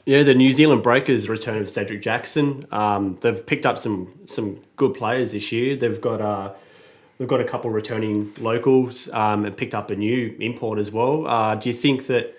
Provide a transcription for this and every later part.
Yeah, the New Zealand Breakers return of Cedric Jackson. They've picked up some good players this year. They've got a couple returning locals and picked up a new import as well. Do you think that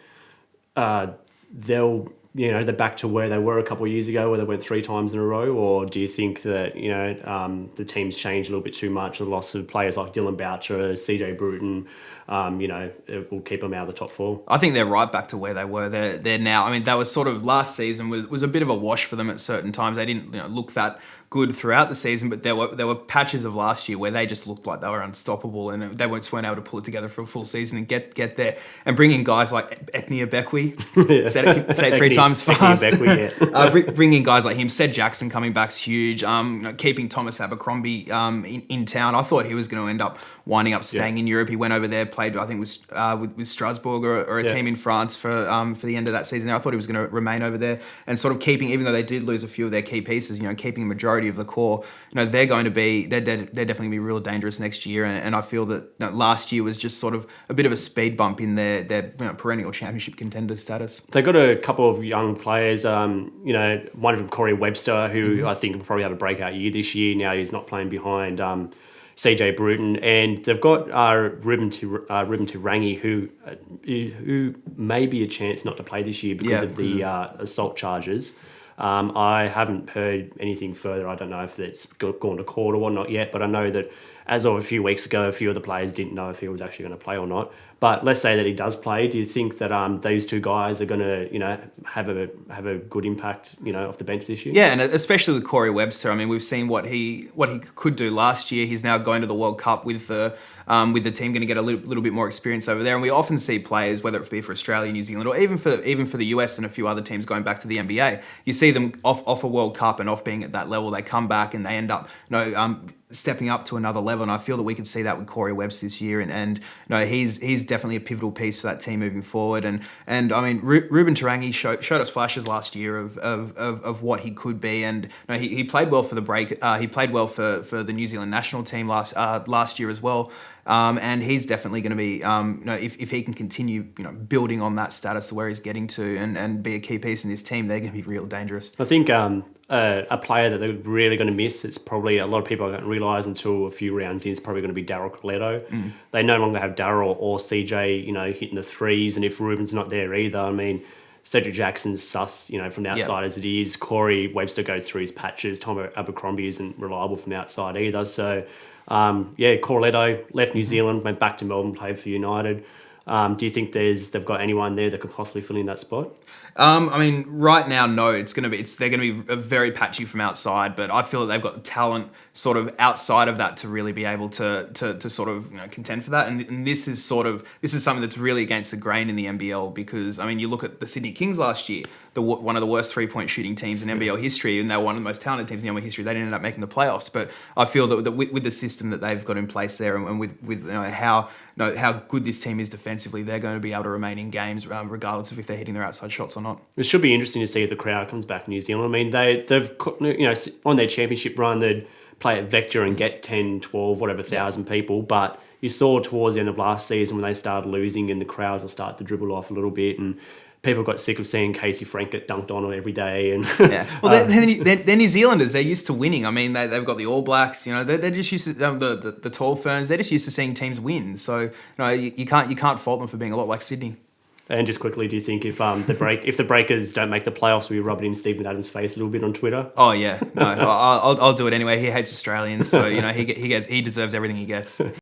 they're back to where they were a couple of years ago, where they went 3 times in a row, or do you think that the team's changed a little bit too much? The loss of players like Dylan Boucher, CJ Bruton, it will keep them out of the top 4. I think they're right back to where they were. They're now. I mean, that was sort of last season was a bit of a wash for them at certain times. They didn't look that good throughout the season, but there were patches of last year where they just looked like they were unstoppable, and they weren't able to pull it together for a full season and get there. And bring in guys like Eknia Bekwi, say it 3 times fast. Bring in guys like him. Ced Jackson coming back's huge. Keeping Thomas Abercrombie in town. I thought he was going to end up winding up staying in Europe. He went over there, played I think with Strasbourg or a team in France for the end of that season. I thought he was going to remain over there and sort of keeping, even though they did lose a few of their key pieces, keeping the majority of the core. They're definitely going to be real dangerous next year. And I feel that last year was just sort of a bit of a speed bump in their perennial championship contender status. They got a couple of young players. One of them, Corey Webster, who I think will probably have a breakout year this year. Now he's not playing behind CJ Bruton, and they've got Ruben Turangi, who may be a chance not to play this year because of the assault charges. I haven't heard anything further. I don't know if it's gone to court or whatnot yet, but I know that as of a few weeks ago, a few of the players didn't know if he was actually going to play or not. But let's say that he does play. Do you think that these 2 guys are going to, have a good impact, off the bench this year? Yeah, and especially with Corey Webster. I mean, we've seen what he could do last year. He's now going to the World Cup with the team, going to get a little bit more experience over there. And we often see players, whether it be for Australia, New Zealand, or even for the US and a few other teams going back to the NBA. You see them off a World Cup and off being at that level, they come back and they end up, stepping up to another level. And I feel that we could see that with Corey Webster this year. And he's definitely a pivotal piece for that team moving forward. And I mean, Ruben Turangi showed us flashes last year of what he could be. And he played well for the break. He played well for the New Zealand national team last year as well. And he's definitely going to be, if he can continue, building on that status to where he's getting to and be a key piece in this team, they're going to be real dangerous. I think a player that they're really going to miss, it's probably a lot of people don't realise until a few rounds in, it's probably going to be Daryl Coletto. They no longer have Daryl or CJ, hitting the threes, and if Ruben's not there either, I mean, Cedric Jackson's sus, from the outside as it is. Corey Webster goes through his patches. Tom Abercrombie isn't reliable from the outside either. So, Corletto left New Zealand, went back to Melbourne, played for United. Do you think they've got anyone there that could possibly fill in that spot? I mean, right now, no. They're going to be very patchy from outside, but I feel that they've got talent sort of outside of that to really be able to sort of contend for that. And this is something that's really against the grain in the NBL because I mean, you look at the Sydney Kings last year, one of the worst 3-point shooting teams in NBL history, and they were one of the most talented teams in NBL history. They didn't end up making the playoffs, but I feel that with the system that they've got in place there, and with how good this team is defensively, they're going to be able to remain in games regardless of if they're hitting their outside shots or not. It should be interesting to see if the crowd comes back in New Zealand. I mean, they've on their championship run, they'd play at Vector and get 10, 12, whatever, 1,000 people. But you saw towards the end of last season when they started losing and the crowds will start to dribble off a little bit, and people got sick of seeing Casey Frank get dunked on every day. And well, they're New Zealanders. They're used to winning. I mean, they've got the All Blacks. They're just used to the tall ferns. They're just used to seeing teams win. So you can't fault them for being a lot like Sydney. And just quickly, do you think if the Breakers don't make the playoffs, will you rub it in Stephen Adams' face a little bit on Twitter? Oh yeah, no, I'll do it anyway. He hates Australians, so he deserves everything he gets.